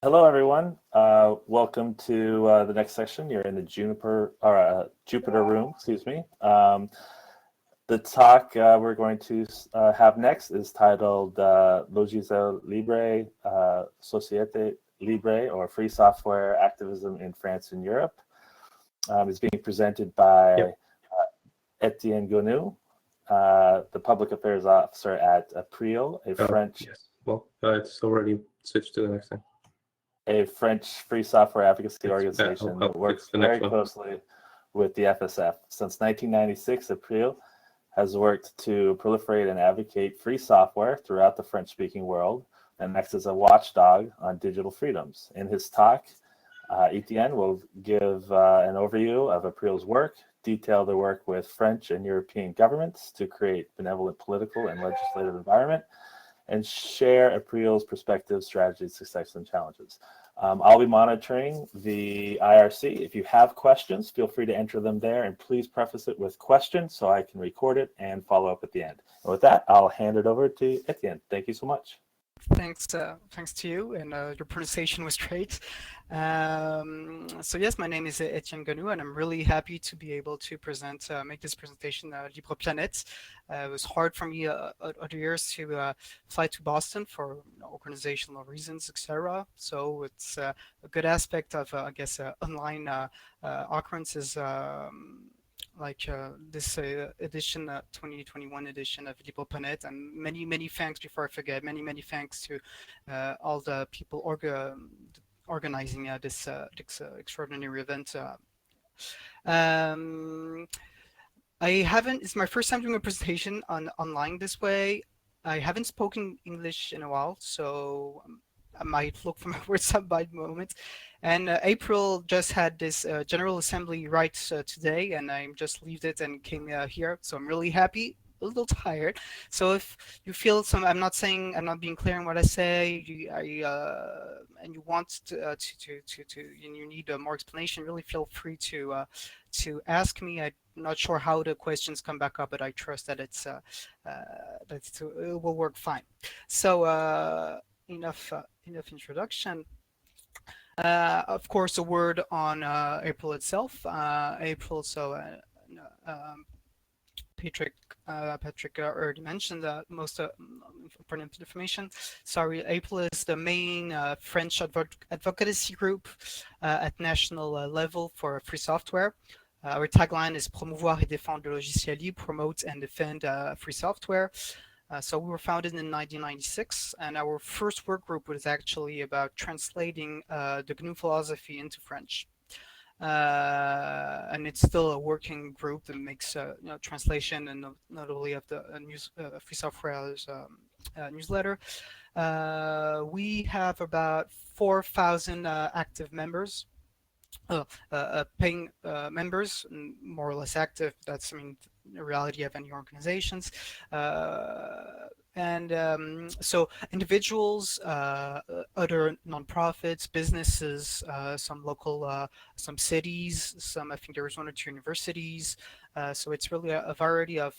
Hello, everyone. Welcome to the next section. You're in the Jupiter room, excuse me. The talk we're going to have next is titled Logiciel libre, société libre, or free software activism in France and Europe. It's being presented by Etienne Gonnu, the public affairs officer at April, a French. Yes. Well, it's already switched to the next thing. A French free software advocacy organization that works very closely with the FSF. Since 1996, April has worked to proliferate and advocate free software throughout the French-speaking world and acts as a watchdog on digital freedoms. In his talk, Etienne will give an overview of April's work, detail the work with French and European governments to create benevolent political and legislative environment, and share April's perspectives, strategies, success, and challenges. I'll be monitoring the IRC. If you have questions, feel free to enter them there, and please preface it with questions so I can record it and follow up at the end. And with that, I'll hand it over to Etienne. Thank you so much. Thanks to you, and your pronunciation was great. So yes, my name is Etienne Gonnu, and I'm really happy to be able to make this presentation LibrePlanet. It was hard for me other years to fly to Boston for organizational reasons, etc. So it's a good aspect of, I guess, online occurrences. Like this edition, 2021 edition of LibrePlanet, and many thanks, before I forget, many thanks to all the people organizing this extraordinary event. It's my first time doing a presentation online this way. I haven't spoken English in a while, so I might look for my words up by the moment. And April just had this General Assembly right today, and I just left it and came here. So I'm really happy, a little tired. So if you feel I'm not being clear in what I say, and you want to and you need more explanation, really feel free to ask me. I'm not sure how the questions come back up, but I trust that it will work fine. So enough introduction. Of course, a word on April itself. April, so Patrick already mentioned most important information. Sorry, April is the main French advocacy group at national level for free software. Our tagline is promouvoir et défendre le logiciel libre, promote and defend free software. So we were founded in 1996, and our first work group was actually about translating the GNU philosophy into French. And it's still a working group that makes translation, and not only of the free software newsletter. We have about 4,000 active members. Paying members, more or less active. That's, the reality of any organizations. So individuals, other nonprofits, businesses, some local, some cities, I think there was 1 or 2 universities. So it's really a variety of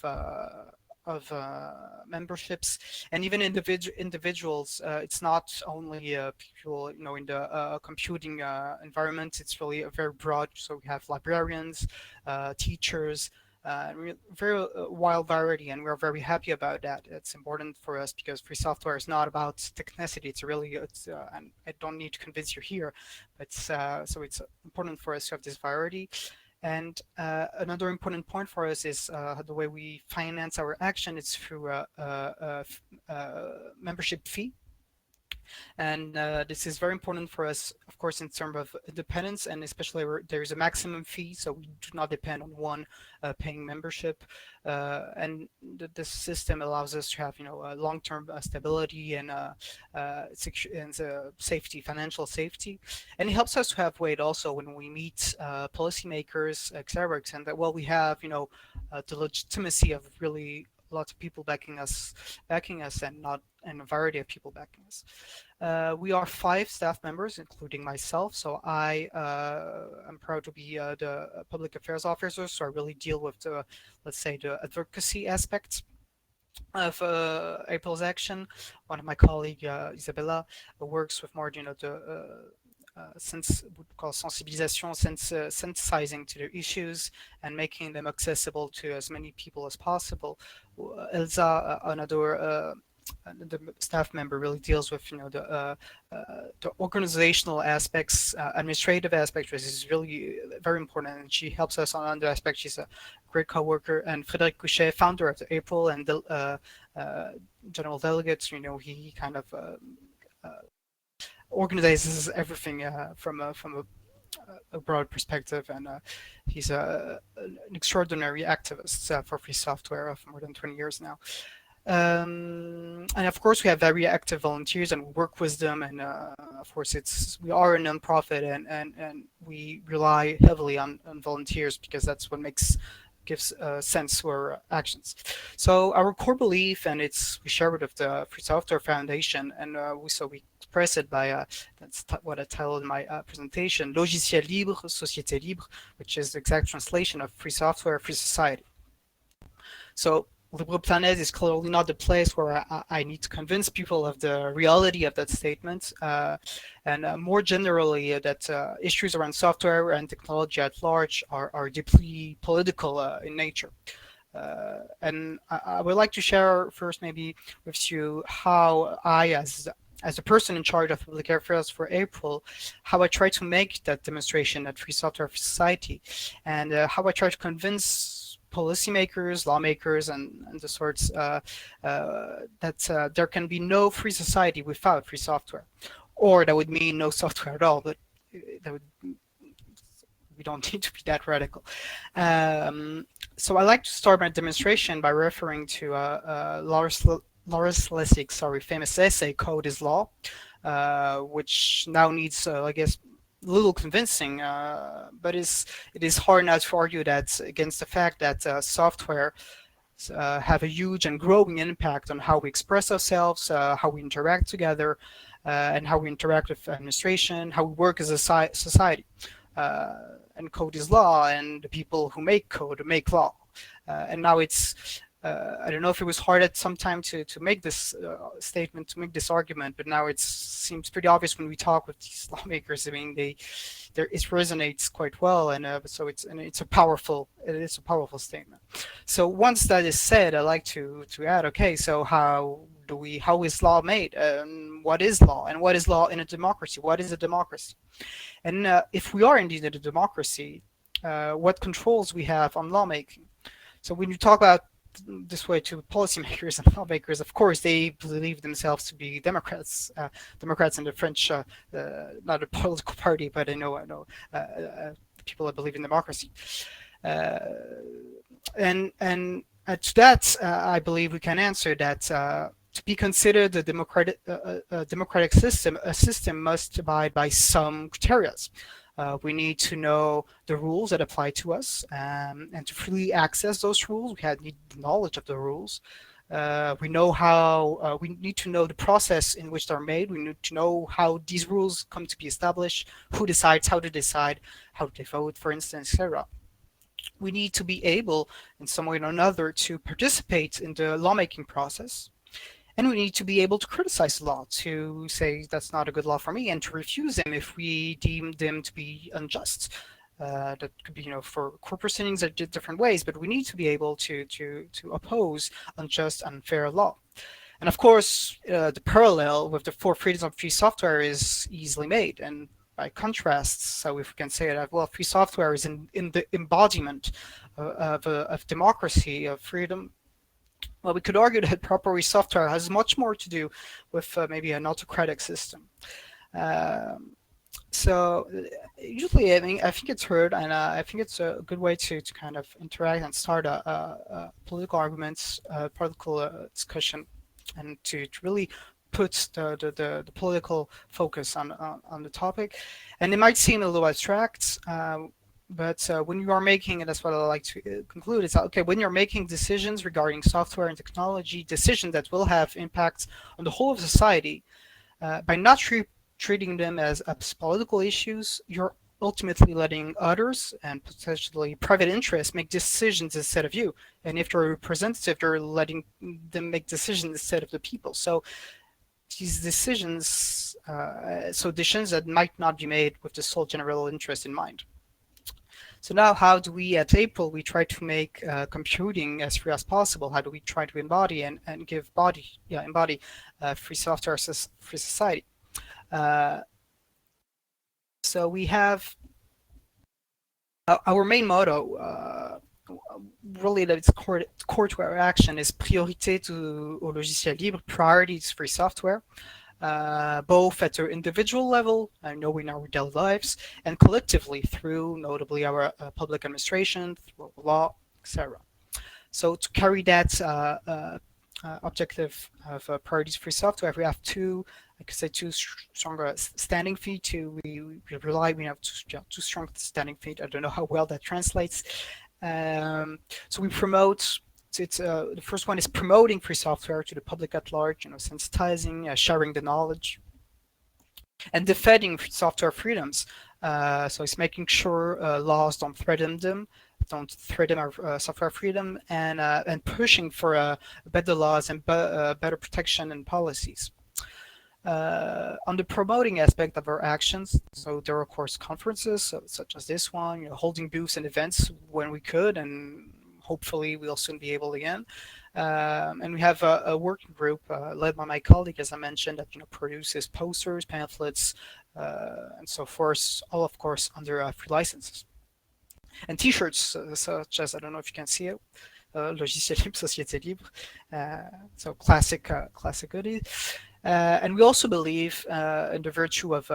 memberships, and even individuals. It's not only people in the computing environment. It's really a very broad. So we have librarians, teachers, very wide variety, and we're very happy about that. It's important for us because free software is not about technicity. And I don't need to convince you here, but so it's important for us to have this variety. And another important point for us is the way we finance our action. It's through a membership fee. And this is very important for us, of course, in terms of independence, and especially there is a maximum fee, so we do not depend on one paying membership. And this system allows us to have, long-term stability and safety, financial safety, and it helps us to have weight also when we meet policymakers, etc. And that, well, we have, the legitimacy of really lots of people backing us, and a variety of people backing us. We are 5 staff members, including myself. So I'm proud to be the public affairs officer. So I really deal with the, let's say, the advocacy aspects. of April's action. One of my colleague, Isabella, works with more, we call sensibilisation, sensitizing to the issues and making them accessible to as many people as possible. Elsa, the staff member, really deals with the organizational aspects, administrative aspects, which is really very important, and she helps us on other aspects. She's a great co-worker. And Frédéric Couchet, founder of the April and the general delegates, he kind of organizes everything from a broad perspective, and he's an extraordinary activist for free software for more than 20 years now. And of course, we have very active volunteers, and we work with them. And of course, we are a nonprofit, and we rely heavily on volunteers, because that's what gives sense to our actions. So our core belief, and we share it with the Free Software Foundation, and we express it by that's what I titled in my presentation: Logiciel libre, société libre, which is the exact translation of free software, free society. So LibrePlanet is clearly not the place where I need to convince people of the reality of that statement, and more generally that issues around software and technology at large are deeply political in nature. And I would like to share first maybe with you how I, as a person in charge of public affairs for April, how I try to make that demonstration at Free Software for Society, and how I try to convince policymakers, lawmakers, and the sorts that there can be no free society without free software, or that would mean no software at all. But we don't need to be that radical. So I like to start my demonstration by referring to Lawrence Lessig's famous essay, "Code is Law," which now needs, I guess, little convincing, but it is hard not to argue that against the fact that software have a huge and growing impact on how we express ourselves, how we interact together, and how we interact with administration, how we work as a society. And code is law, and the people who make code make law. And now it's I don't know if it was hard at some time to make this statement, to make this argument, but now it seems pretty obvious when we talk with these lawmakers. I mean, it resonates quite well, and so it's a powerful statement. So once that is said, I like to add, okay, so how is law made? What is law? And what is law in a democracy? What is a democracy? And if we are indeed a democracy, what controls we have on lawmaking? So when you talk about this way to policymakers and lawmakers, of course, they believe themselves to be Democrats. Democrats in the French, not a political party, but I know people that believe in democracy. And to that, I believe we can answer that to be considered a democratic system, a system must abide by some criteria. We need to know the rules that apply to us, and to freely access those rules, we need knowledge of the rules. We need to know the process in which they're made. We need to know how these rules come to be established, who decides, how to decide, how they vote, for instance, etc. We need to be able, in some way or another, to participate in the lawmaking process. And we need to be able to criticize the law, to say that's not a good law for me, and to refuse them if we deem them to be unjust. That could be, for corporate proceedings in different ways, but we need to be able to oppose unjust, unfair law. And of course, the parallel with the 4 freedoms of free software is easily made. And by contrast, so if we can say that, well, free software is in the embodiment of democracy, of freedom. Well, we could argue that proper software has much more to do with maybe an autocratic system. So usually, I think it's heard, and I think it's a good way to kind of interact and start a political arguments, political discussion, and to really put the political focus on the topic. And it might seem a little abstract, but when you are making, and that's what I like to conclude, is okay, when you're making decisions regarding software and technology, decisions that will have impacts on the whole of society, by not treating them as political issues, you're ultimately letting others and potentially private interests make decisions instead of you. And if you're a representative, you're letting them make decisions instead of the people. So these decisions, decisions that might not be made with the sole general interest in mind. So now, how do we at April, we try to make computing as free as possible? How do we try to embody and give body, embody free software, free society? So we have our main motto, really that it's core to our action, is priorité au logiciel libre, priority to free software, both at our individual level, I know in our daily lives, and collectively through notably our public administration, through law, etc. So to carry that objective of priorities free software, we have two stronger standing feet. We have two strong standing feet. I don't know how well that translates. So we promote. The first one is promoting free software to the public at large, sensitizing, sharing the knowledge, and defending software freedoms. So it's making sure laws don't threaten our software freedom, and pushing for better laws and better protection and policies. On the promoting aspect of our actions, so there are of course conferences such as this one, holding booths and events when we could, and hopefully we'll soon be able again. And we have a working group led by my colleague, as I mentioned, that produces posters, pamphlets, and so forth, all of course under free licenses. And T-shirts, such as, I don't know if you can see it, Logiciel libre, société libre, so classic goodies. And we also believe in the virtue of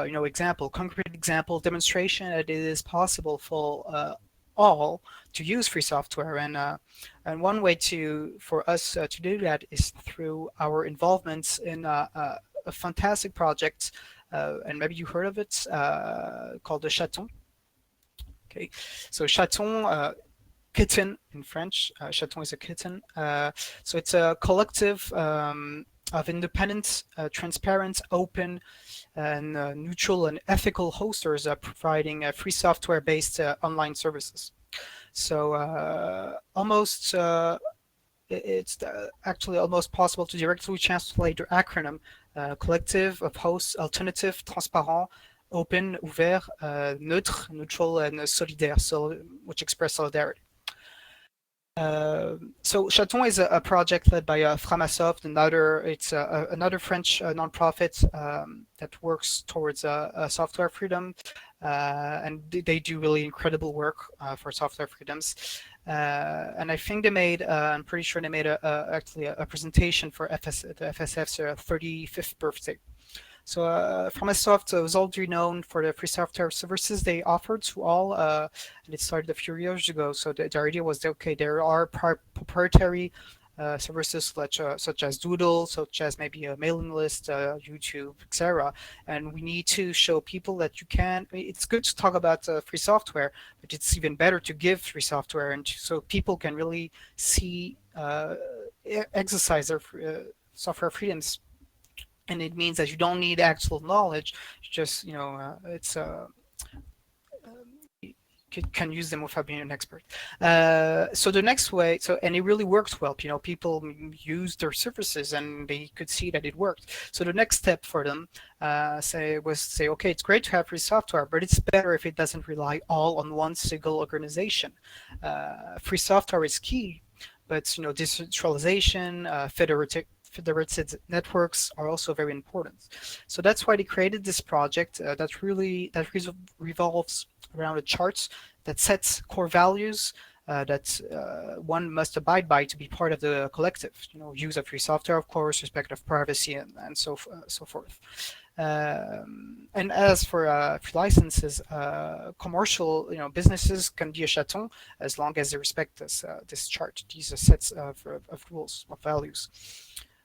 concrete example demonstration that it is possible for all to use free software, and one way for us to do that is through our involvement in a fantastic project, and maybe you heard of it, called the Chaton. Okay, so Chaton, kitten in French. Chaton is a kitten. So it's a collective of independent, transparent, open, and neutral and ethical hosters providing free software-based online services. So it's actually almost possible to directly translate the acronym collective of hosts, alternative, transparent, open, ouvert, neutre, neutral, and solidaire, which express solidarity. So Chaton is a project led by Framasoft, it's another French nonprofit that works towards software freedom, and they do really incredible work for software freedoms. And I think I'm pretty sure they made actually a presentation for the FSF's 35th birthday. So Framasoft was already known for the free software services they offered to all, and it started a few years ago. So the idea was that, okay, there are proprietary services such as Doodle, such as maybe a mailing list, YouTube, etc. And we need to show people that it's good to talk about free software, but it's even better to give free software, and so people can really see, exercise their software freedoms. And it means that you don't need actual knowledge, just you can use them without being an expert. So the next way, and it really worked well. People used their services and they could see that it worked. So the next step for them was to say, okay, it's great to have free software, but it's better if it doesn't rely all on one single organization. Free software is key, but decentralization, federated networks are also very important. So that's why they created this project that revolves around a chart that sets core values that one must abide by to be part of the collective. Use of free software, of course, respect of privacy, and so forth. And as for free licenses, commercial businesses can be a chaton as long as they respect this chart, these sets of rules, of values.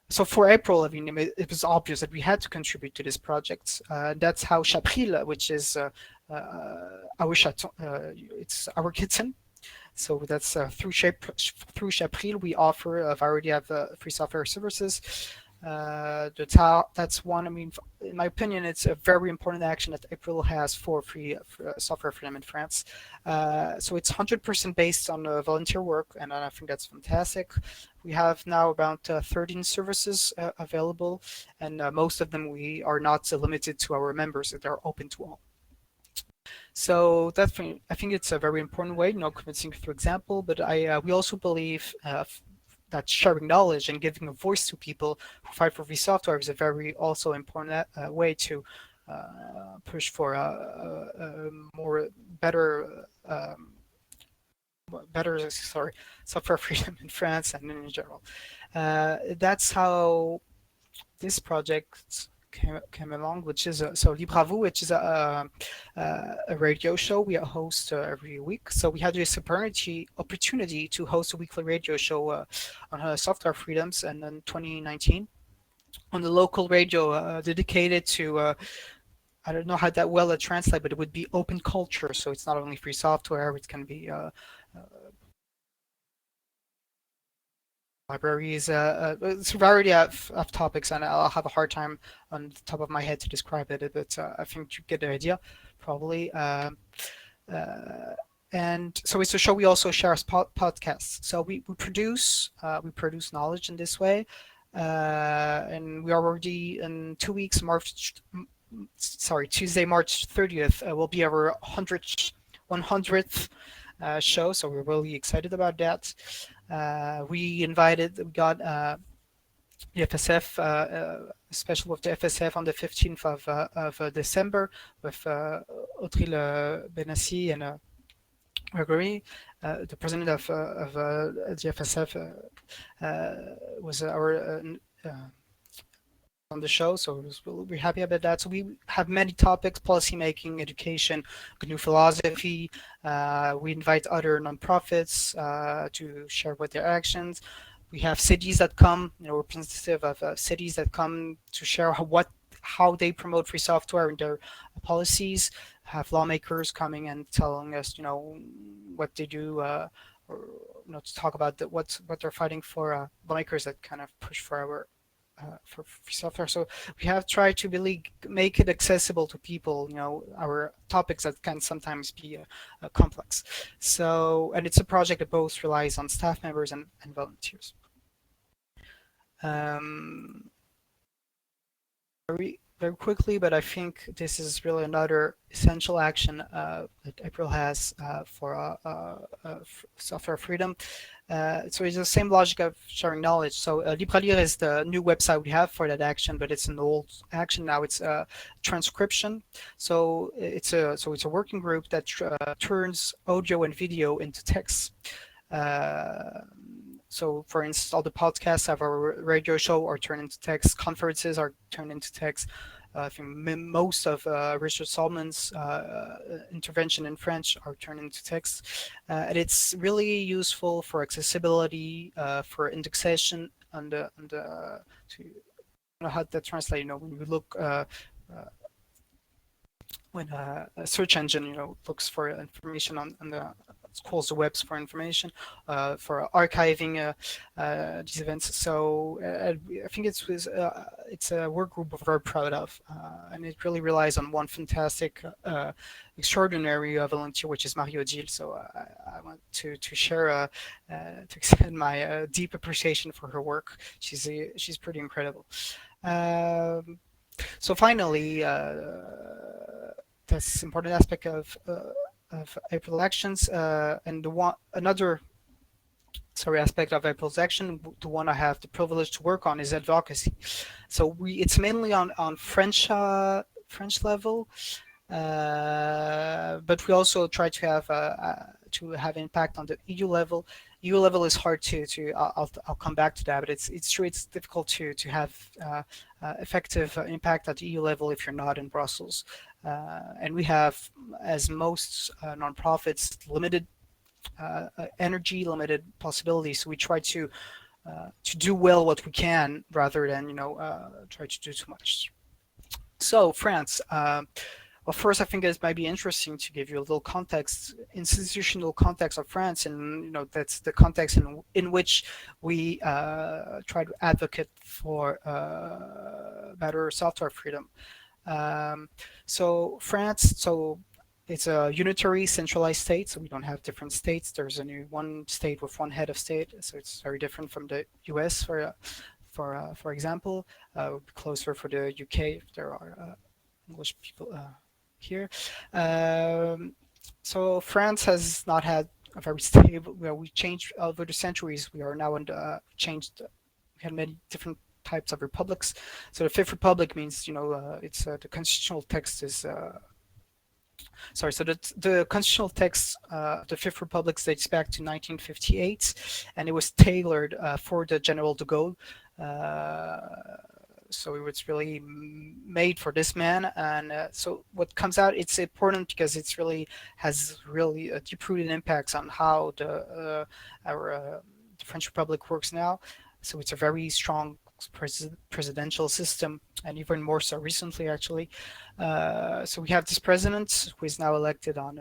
So for April, it was obvious that we had to contribute to this project. That's how Chapril, which is our chaton, it's our kitten. So that's through Chapril, we offer a variety of free software services. That's one. I mean, in my opinion, it's a very important action that April has for free software freedom in France. So it's 100% based on volunteer work, and I think that's fantastic. We have now about 13 services available, and most of them we are not limited to our members; they're open to all. So that's I think it's a very important way, convincing through example. But we also believe that sharing knowledge and giving a voice to people who fight for free software is a very also important way to push for a more better software freedom in France and in general. That's how this project came along, which is Libre, which is a radio show we host every week. So we had this opportunity to host a weekly radio show on software freedoms, and in 2019 on the local radio dedicated to I don't know how that well to translate, but it would be open culture. So it's not only free software; it can be libraries. It's a variety of topics, and I'll have a hard time on the top of my head to describe it, but I think you get the idea, probably. And so it's a show we also share as podcasts. So we produce knowledge in this way, and we are already in 2 weeks. Tuesday, March 30th will be our 100th show, so we're really excited about that. We got the FSF, special with the FSF on the 15th of December with Audrey Benassi and Gregory, the president of the FSF, was our on the show, so we're happy about that. So we have many topics: policymaking, education, GNU philosophy. We invite other nonprofits to share with their actions. We have cities that come, representative of cities that come to share how they promote free software and their policies. Have lawmakers coming and telling us, what they do, or to talk about what they're fighting for. Lawmakers that kind of push for our for free software. So we have tried to really make it accessible to people, our topics that can sometimes be complex. So, and it's a project that both relies on staff members and volunteers. Very quickly, but I think this is really another essential action that April has for software freedom. So it's the same logic of sharing knowledge. So LibrePlanet is the new website we have for that action, but it's an old action now. It's transcription. So it's a working group that turns audio and video into text. So, for instance, all the podcasts of our radio show are turned into text. Conferences are turned into text. I think most of Richard Salman's intervention in French are turned into text. And it's really useful for accessibility, for indexation, and to know how that translates. When we look, when a search engine, looks for information on the calls the webs for information, for archiving these events. So I think it's a work group we're very proud of, and it really relies on one fantastic, extraordinary volunteer, which is Marie Odile. So I want to share, to extend my deep appreciation for her work. She's pretty incredible. So finally, this important aspect of April actions, and another aspect of April's action, the one I have the privilege to work on, is advocacy. So it's mainly on French level, but we also try to have impact on the EU level. EU level is hard to I'll come back to that, but it's true, it's difficult to have effective impact at the EU level if you're not in Brussels. And we have, as most nonprofits, limited energy, limited possibilities. So we try to do well what we can rather than try to do too much. So France, Well, first, I think it might be interesting to give you a little context, institutional context of France, and that's the context in which we try to advocate for better software freedom. So France, it's a unitary centralized state, so we don't have different states. There's only one state with one head of state, so it's very different from the US, for example. Closer for the UK if there are English people here. So France has not had a very stable. Well, we changed over the centuries. We are now changed. We had many different types of republics. So the Fifth Republic means it's the constitutional text is. Sorry, so the constitutional text of the Fifth Republic dates back to 1958, and it was tailored for the General de Gaulle. So it was really made for this man, and so what comes out, it's important because it's really has really deep-rooted impacts on how the French Republic works now. So it's a very strong presidential system, and even more so recently, actually. So we have this president who is now elected on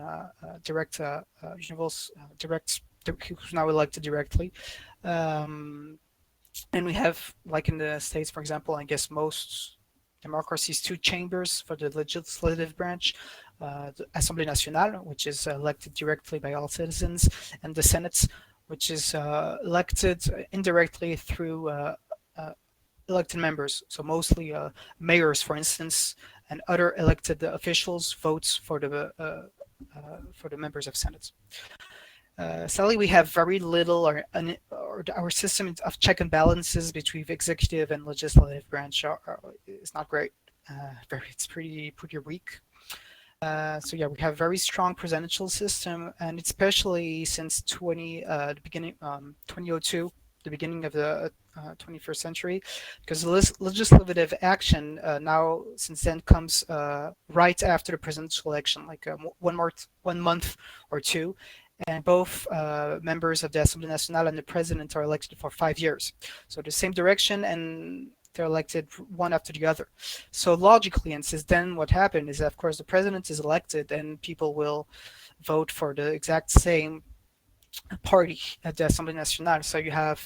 who's now elected directly. And we have, like in the States, for example, I guess most democracies, two chambers for the legislative branch, the Assemblée Nationale, which is elected directly by all citizens, and the Senate, which is elected indirectly through elected members. So mostly mayors, for instance, and other elected officials votes for the members of Senate. Sadly, we have very little, or our system of check and balances between executive and legislative branch is not great. It's pretty weak. So yeah, we have a very strong presidential system, and especially since 2002, the beginning of the 21st century, because legislative action now since then comes right after the presidential election, like 1 month or two. And both members of the Assemblée Nationale and the president are elected for 5 years. So the same direction, and they're elected one after the other. So logically, and since then what happened is that, of course, the president is elected and people will vote for the exact same party at the Assemblée Nationale. So you have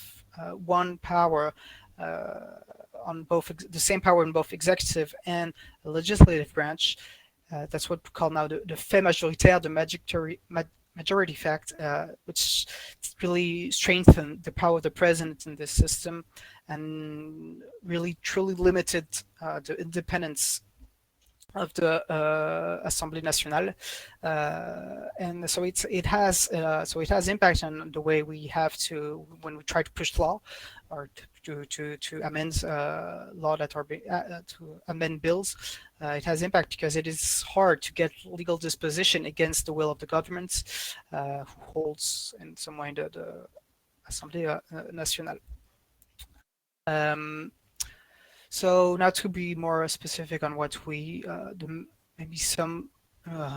one power on both, the same power in both executive and legislative branch. That's what we call now the fait majoritaire, the majority fact, which really strengthened the power of the president in this system and really truly limited the independence of the Assemblée Nationale, and so it has impact on the way we have to, when we try to push law or to amend law that are to amend bills. It has impact because it is hard to get legal disposition against the will of the government, who holds in some way the Assemblée Nationale. So now to be more specific on what we, maybe some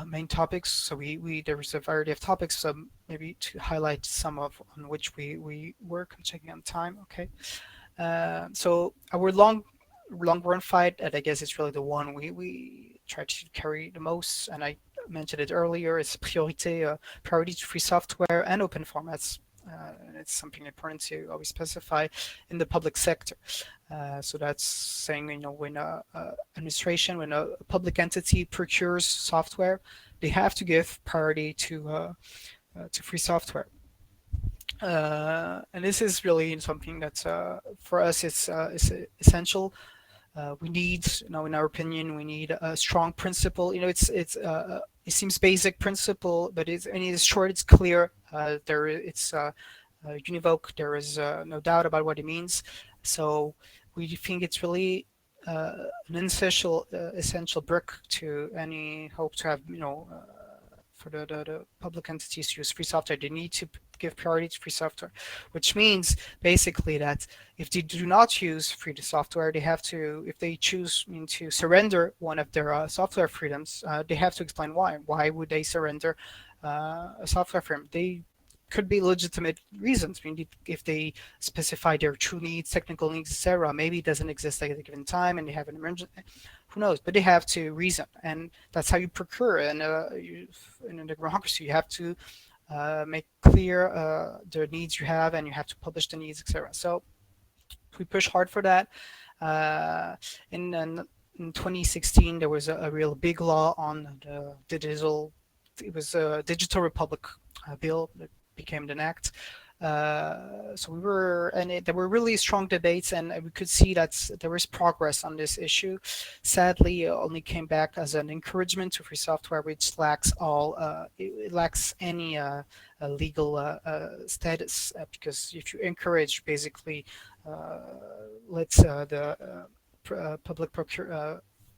main topics. So there is a variety of topics, so maybe to highlight some of on which we work. I'm checking on time. Okay. So our long run fight, and I guess it's really the one we try to carry the most, and I mentioned it earlier, is priority to free software and open formats. It's something important to always specify in the public sector. So that's saying, when administration, when a public entity procures software, they have to give priority to free software. And this is really something that for us is essential. We need, in our opinion, we need a strong principle. It seems basic principle, but it is short, it's clear. It's univoque. There is no doubt about what it means. So we think it's really an essential brick to any hope to have, for the public entities to use free software. They need to give priority to free software, which means basically that if they do not use free software, they have to, if they choose to surrender one of their software freedoms, they have to explain why. Why would they surrender a software freedom? could be legitimate reasons. If they specify their true needs, technical needs, etc., maybe it doesn't exist at a given time, and they have an emergency. Who knows? But they have to reason, and that's how you procure. And in a democracy, you have to make clear the needs you have, and you have to publish the needs, etc. So we push hard for that. In 2016, there was a real big law on the digital. It was a Digital Republic bill that became an act. So there were really strong debates, and we could see that there was progress on this issue. Sadly, it only came back as an encouragement to free software, which lacks it lacks any legal status, because if you encourage, basically lets the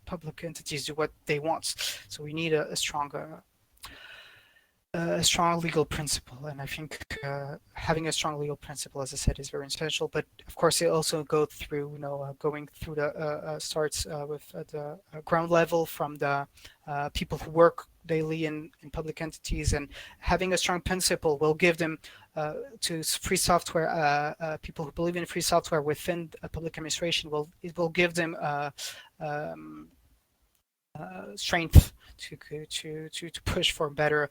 public entities do what they want. So we need a strong legal principle, and I think having a strong legal principle, as I said, is very essential. But of course, it also goes through, going through the starts with the ground level, from the people who work daily in public entities, and having a strong principle will give them to free software. People who believe in free software within a public administration will give them strength to push for better.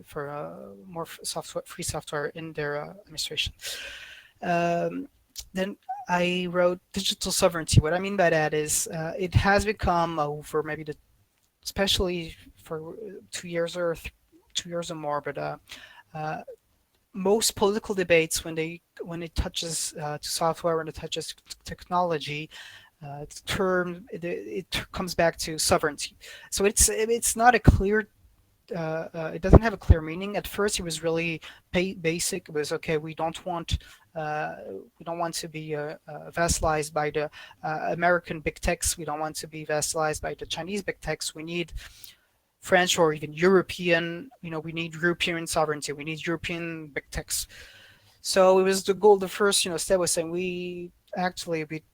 For more free software in their administration. Then I wrote digital sovereignty. What I mean by that is it has become over maybe especially for 2 years or 2 years or more, but most political debates, when it touches to software, when it touches technology, it comes back to sovereignty. So it's not a clear. It doesn't have a clear meaning. At first, it was really basic. It was okay. We don't want to be vassalized by the American big techs. We don't want to be vassalized by the Chinese big techs. We need French or even European. We need European sovereignty. We need European big techs. So it was the goal. The first step was saying we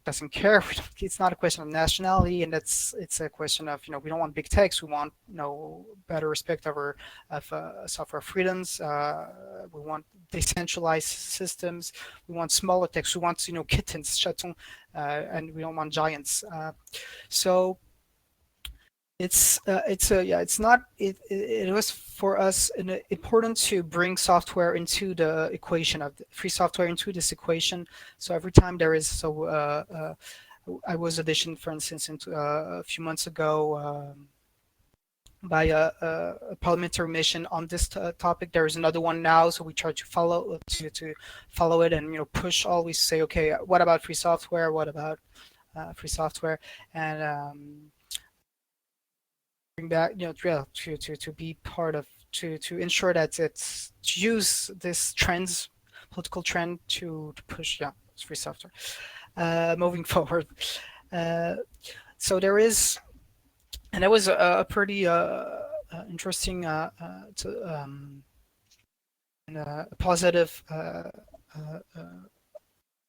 doesn't care. It's not a question of nationality, and it's a question of we don't want big techs. We want better respect of software freedoms. We want decentralized systems. We want smaller techs. We want kittens, chatons, and we don't want giants. So it was for us important to bring software into the equation of free software into this equation. So every time there is I was auditioned, for instance, into a few months ago by a parliamentary mission on this topic. There is another one now, so we try to follow it and push. Always say, okay, what about free software? What about free software? And bring back to be part of to ensure that it's to use this political trend to push free software moving forward. So there is, and that was a pretty interesting and positive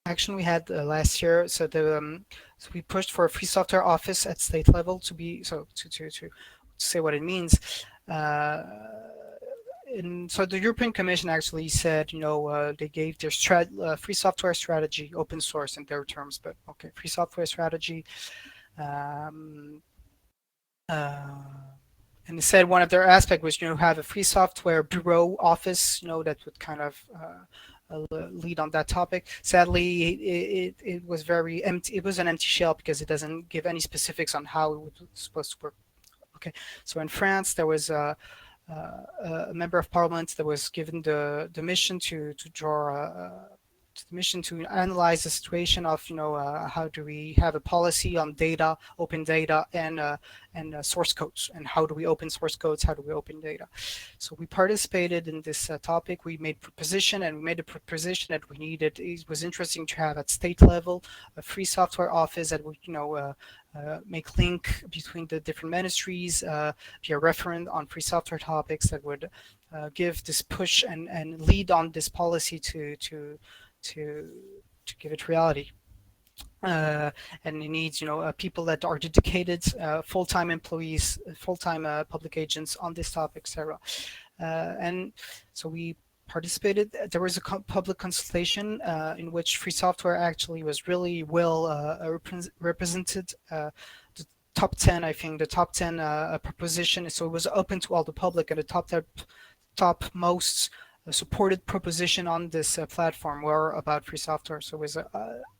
action we had last year. So so we pushed for a free software office at state level to say what it means. And so the European Commission actually said, they gave their free software strategy, open source in their terms, but okay, free software strategy. And they said one of their aspects was, have a free software bureau office, that would kind of lead on that topic. Sadly, it was very empty. It was an empty shell because it doesn't give any specifics on how it was supposed to work. Okay, so in France, there was a member of parliament that was given the mission to analyze the situation of how do we have a policy on data, open data, and source codes, and how do we open source codes, how do we open data. So we participated in this topic. We made proposition, and we made a proposition that we needed. It was interesting to have at state level a free software office that would make link between the different ministries, be a referent on free software topics that would give this push and lead on this policy to give it reality. And it needs people that are dedicated, full-time employees, full-time public agents on this topic, etc. And so we participated. There was a public consultation in which free software actually was really well represented. The top 10, I think, the top 10 proposition. So it was open to all the public, and the top most supported proposition on this platform were about free software. So it was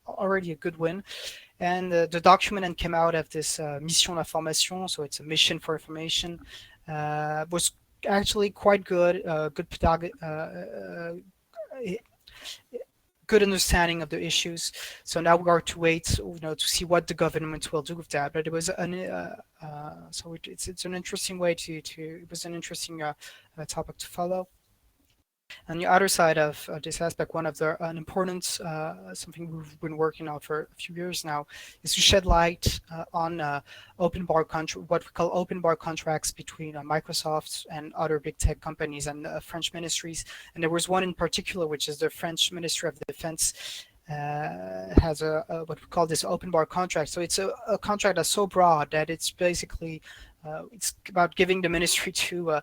already a good win. And the document then came out of this mission d'information, so it's a mission for information, was actually quite good, good understanding of the issues. So now we are to wait, to see what the government will do with that. But it was so it's an interesting way it was an interesting topic to follow. On the other side of this aspect, one of an important something we've been working on for a few years now is to shed light on what we call open bar contracts between Microsoft and other big tech companies and French ministries. And there was one in particular, which is the French Ministry of Defense. Has what we call this open bar contract. So it's a contract that's so broad that it's basically it's about giving the ministry to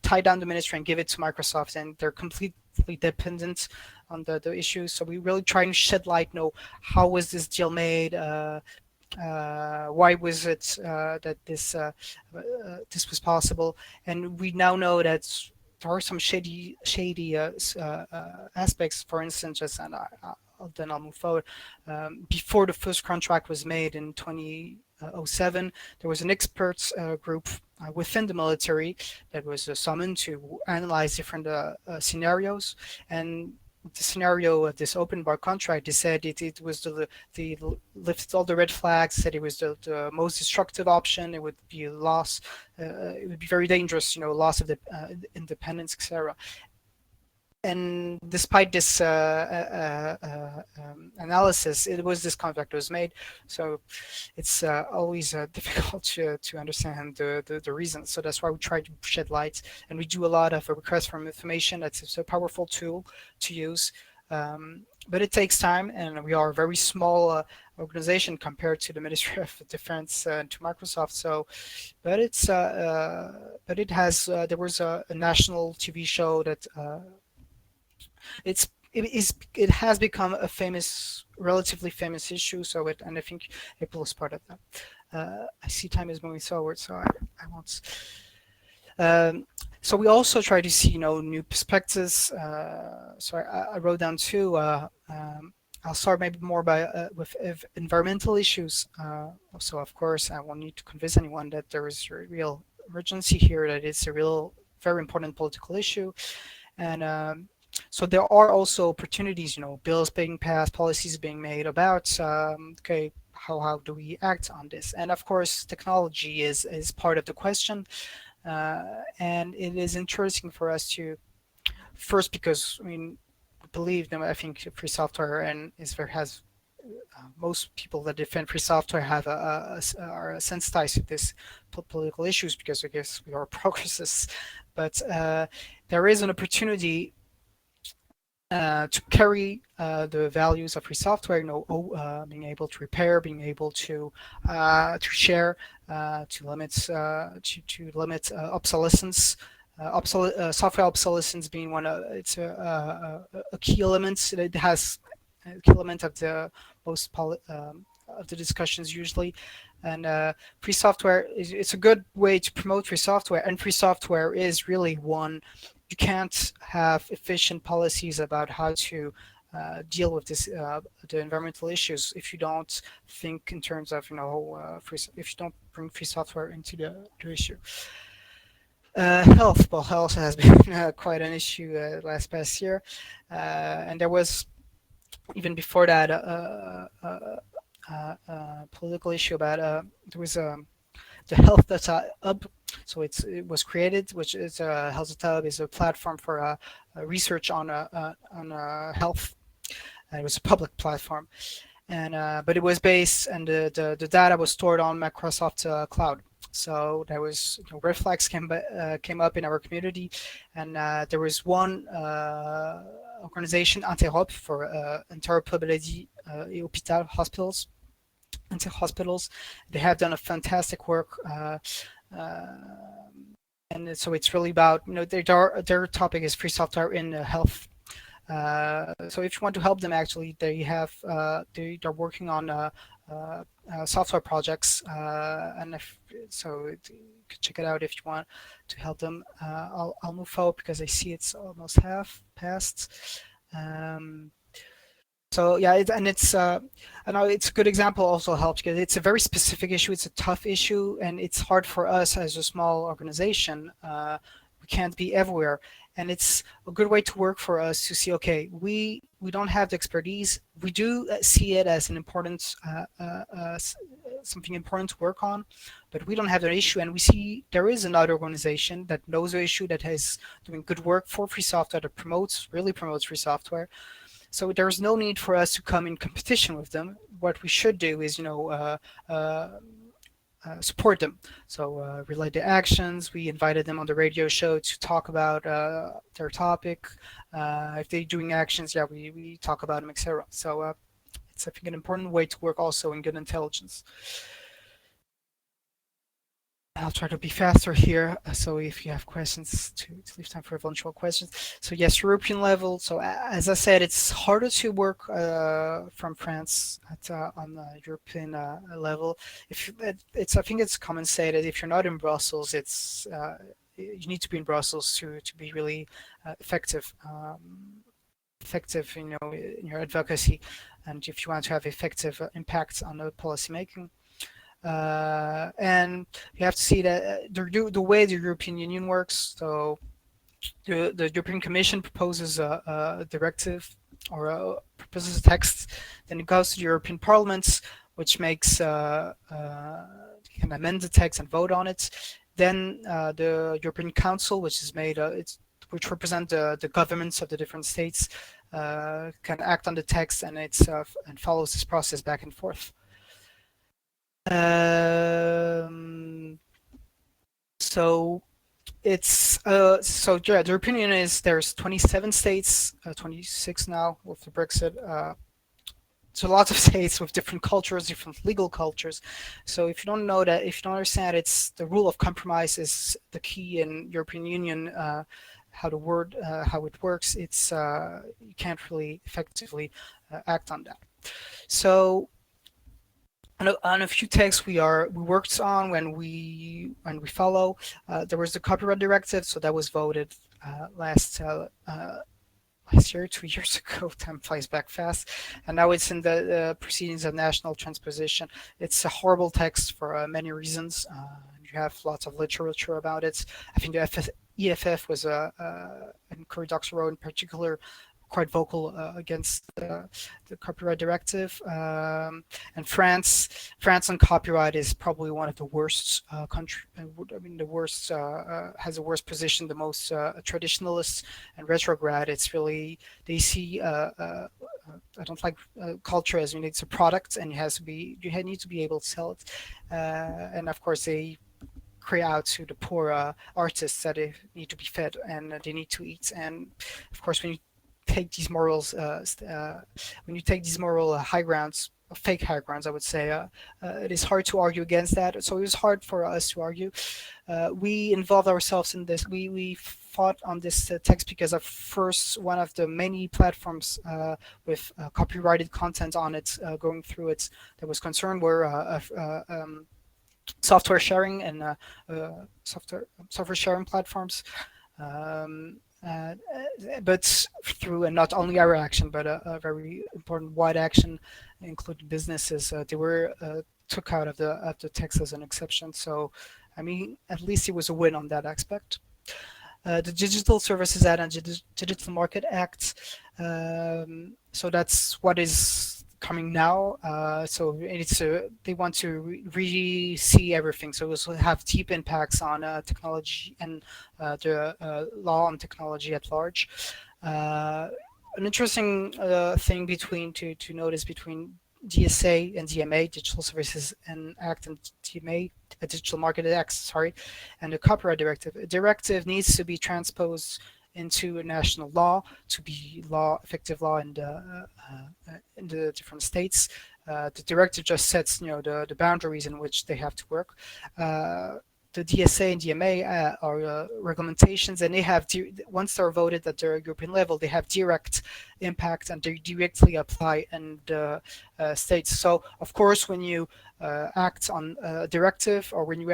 tie down the ministry and give it to Microsoft, and they're completely dependent on the issues. So we really try to shed light, how was this deal made? Why was it that this was possible? And we now know that there are some shady aspects. For instance, and then I'll move forward. Before the first contract was made in 2007, there was an experts group within the military that was summoned to analyze different scenarios. And the scenario of this open bar contract, they said it was they lifted all the red flags, said it was the most destructive option. It would be a loss. It would be very dangerous, loss of the independence, etc. And despite this analysis, it was this contract was made. So it's always difficult to understand the reasons. So that's why we try to shed light, and we do a lot of requests for information. That's a powerful tool to use, but it takes time, and we are a very small organization compared to the Ministry of Defense and to Microsoft. So, but it's but it has there was a national TV show that. It has become a relatively famous issue. So and I think April is part of that. I see time is moving forward, so I won't. So we also try to see new perspectives. So I wrote down two. I'll start maybe more with environmental issues. So of course I won't need to convince anyone that there is a real emergency here, that it's a real very important political issue, and. So there are also opportunities, bills being passed, policies being made about, okay, how do we act on this? And of course, technology is part of the question. And it is interesting for us to, first, because, we believe, I think free software has most people that defend free software are sensitized to this political issues, because I guess we are progressists. But there is an opportunity to carry the values of free software, being able to repair, being able to share, to limit obsolescence. Software obsolescence being one of a key element. It has a key element of the most of the discussions usually. And free software it's a good way to promote free software, and free software is really one. You can't have efficient policies about how to deal with this, the environmental issues, if you don't think in terms of, if you don't bring free software into the issue. Health has been quite an issue past year, and there was even before that political issue about there was the health data hub. So it was created, which is Health Data Hub is a platform for research on health. It was a public platform, and but it was based, and the data was stored on Microsoft Cloud. So there was red flags came up in our community, and there was one organization, Interop, for interoperability et hôpital hospitals. They have done a fantastic work and so it's really about, their topic is free software in health. So if you want to help them, actually, they're working on software projects, and you can check it out if you want to help them. I'll move forward because I see it's almost half past. So yeah, I know it's a good example. Also helps because it's a very specific issue. It's a tough issue, and it's hard for us as a small organization. We can't be everywhere, and it's a good way to work for us to see. Okay, we don't have the expertise. We do see it as an important something important to work on, but we don't have the issue, and we see there is another organization that knows the issue, that is doing good work for free software, that really promotes free software. So there's no need for us to come in competition with them. What we should do is, support them. So relay the actions. We invited them on the radio show to talk about their topic. If they're doing actions, yeah, we talk about them, etc. So it's, I think, an important way to work also in good intelligence. I'll try to be faster here. So if you have questions, to leave time for eventual questions. So yes, European level. So as I said, it's harder to work from France on the European level. I think it's common say that if you're not in Brussels, you need to be in Brussels to be really effective. Effective, in your advocacy, and if you want to have effective impact on the policy making. And you have to see that the way the European Union works. So the European Commission proposes a directive or proposes a text, then it goes to the European Parliament, which can amend the text and vote on it. Then the European Council, which is which represent the governments of the different states, can act on the text, and and follows this process back and forth. So the European Union there's 27 states, 26 now with the Brexit. So lots of states with different cultures, different legal cultures. So if you don't know that, if you don't understand, it's the rule of compromise is the key in European Union. How it works. It's you can't really effectively act on that. So on a few texts we worked on when we follow. There was the copyright directive, so that was voted last year, 2 years ago. Time flies back fast, and now it's in the proceedings of national transposition. It's a horrible text for many reasons. You have lots of literature about it. I think the EFF was and Cory Doctorow in particular, quite vocal against the copyright directive. And France on copyright is probably one of the worst country. I mean, the worst has the worst position, the most traditionalist and retrograde. It's really, they see. I don't like culture as it's a product, and you need to be able to sell it. And of course they cry out to the poor artists that they need to be fed and they need to eat. And of course, when you take these morals, high grounds, fake high grounds, I would say, it is hard to argue against that. So it was hard for us to argue. We involved ourselves in this. We fought on this text because of first one of the many platforms with copyrighted content on it going through it that was concerned were software sharing and software sharing platforms. But through, and not only our action, but a very important wide action, including businesses, they were took out of the text as an exception. So, I mean, at least it was a win on that aspect. The Digital Services Act and Digital Market Act. So that's what is coming now. So they want to really see everything. So it will have deep impacts on technology and the law on technology at large. An interesting thing to notice between DSA and DMA, Digital Services Act, and DMA, Digital Market Act, sorry, and the Copyright Directive. A directive needs to be transposed into a national law to be effective law in the different states. The directive just sets the boundaries in which they have to work. the DSA and DMA are regulations, and they have once they're voted at the European level, they have direct impact and they directly apply in the states. So of course, when you act on a directive, or when you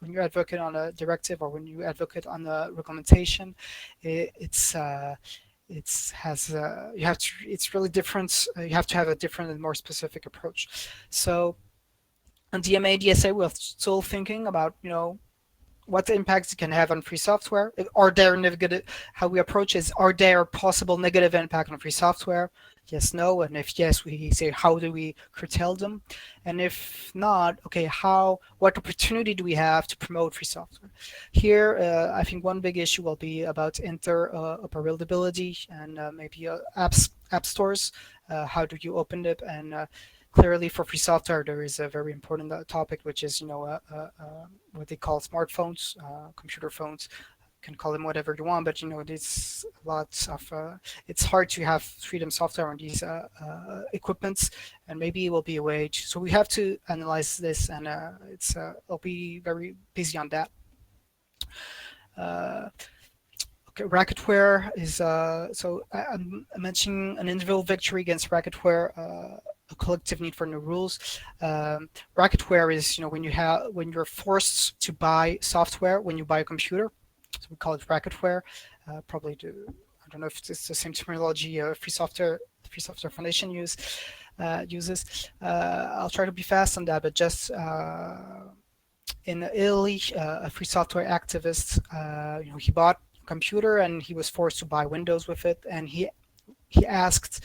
when you advocate on a directive, or when you advocate on a regulation, it's really different. You have to have a different and more specific approach. So on DMA, DSA, we're still thinking about, what the impacts it can have on free software. Are there negative? How we approach is, are there possible negative impact on free software? Yes, no, and if yes, we say how do we curtail them, and if not, okay, what opportunity do we have to promote free software? Here, I think one big issue will be about interoperability and maybe app stores. How do you open it? And clearly, for free software, there is a very important topic, which is what they call smartphones, computer phones. You can call them whatever you want, but it's lots of. It's hard to have freedom software on these equipments, and maybe it will be a way. So we have to analyze this, and I'll be very busy on that. Okay, racketware is so I'm mentioning an individual victory against racketware. A collective need for new rules. Racketware is when you're forced to buy software when you buy a computer. So we call it racketware. I don't know if it's the same terminology Free Software Foundation uses. I'll try to be fast on that, but just in Italy, a free software activist, he bought a computer and he was forced to buy Windows with it, and he asked.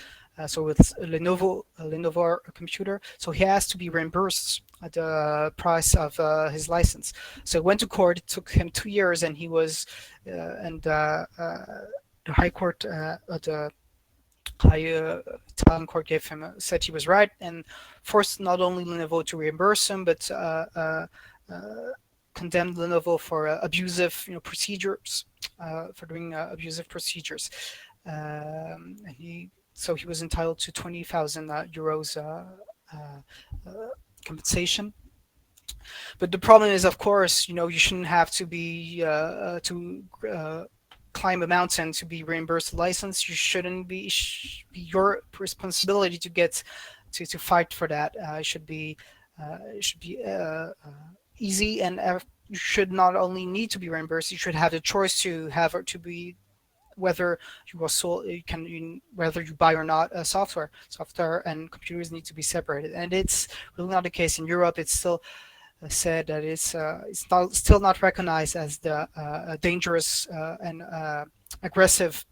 So it's a Lenovo computer. So he has to be reimbursed at the price of his license. So he went to court. It took him 2 years, and he was, the High Court, the High Italian Court said he was right, and forced not only Lenovo to reimburse him, but condemned Lenovo for abusive, procedures, for doing abusive procedures. So he was entitled to 20,000 euros compensation. But the problem is, of course, you shouldn't have to be climb a mountain to be reimbursed a license. You shouldn't be your responsibility to get to fight for that. It should be easy, and you should not only need to be reimbursed. You should have the choice to have or to be. Whether whether you buy or not software and computers need to be separated, and it's really not the case in Europe. It's still said that it's still not recognized as the dangerous and aggressive.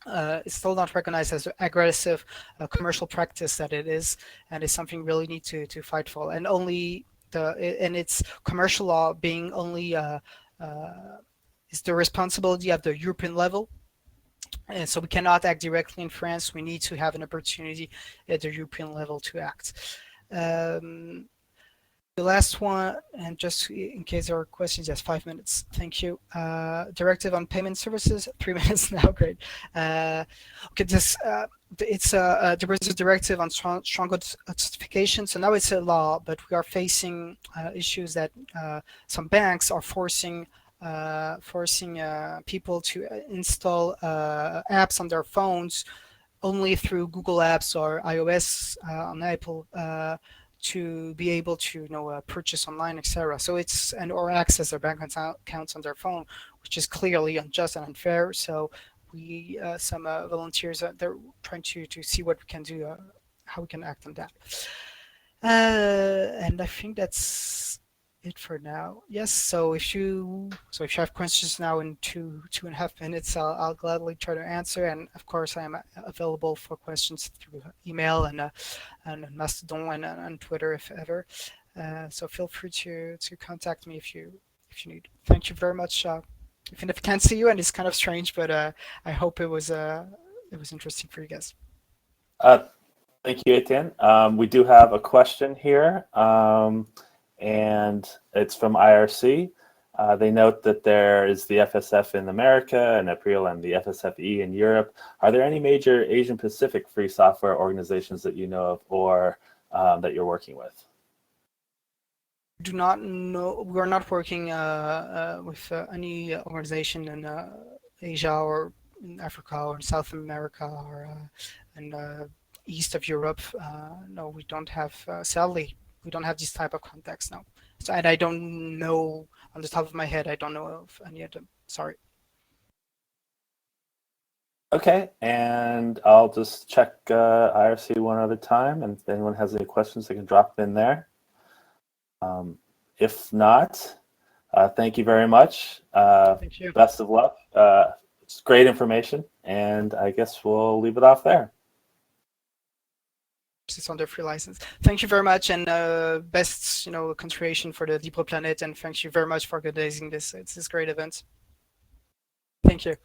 It's still not recognized as aggressive commercial practice that it is, and it's something we really need to fight for. And it's commercial law being only. Is the responsibility of the European level, and so we cannot act directly in France. We need to have an opportunity at the European level to act. The last one, and just in case there are questions, yes, 5 minutes. Thank you. Directive on payment services, 3 minutes now. Great. Okay, there was a directive on strong certification, so now it's a law, but we are facing issues that some banks are forcing people to install apps on their phones only through Google Apps or iOS on Apple to be able to purchase online, etc. So or access their bank accounts on their phone, which is clearly unjust and unfair. So we some volunteers they're trying to see what we can do, how we can act on that. And I think that's it for now. Yes. So if you have questions now in 2.5 minutes, I'll gladly try to answer. And of course, I am available for questions through email and Mastodon and Twitter if ever. So feel free to contact me if you need. Thank you very much. Even if I can't see you, and it's kind of strange, but I hope it was interesting for you guys. Thank you, Etienne. We do have a question here. And it's from IRC. They note that there is the FSF in America and April and the FSFE in Europe. Are there any major Asian Pacific free software organizations that you know of or that you're working with? Do not know. We're not working with any organization in Asia or in Africa or in South America or in east of Europe. No, we don't have. Sadly, we don't have this type of contacts now. So, and I don't know on the top of my head. I don't know of any of them. Sorry. Okay, and I'll just check IRC one other time, and if anyone has any questions, they can drop them in there. If not, thank you very much. Thank you. Best of luck. It's great information, and I guess we'll leave it off there. It's under free license. Thank you very much, and best consideration for the LibrePlanet, and thank you very much for organizing this. It's this great event. Thank you.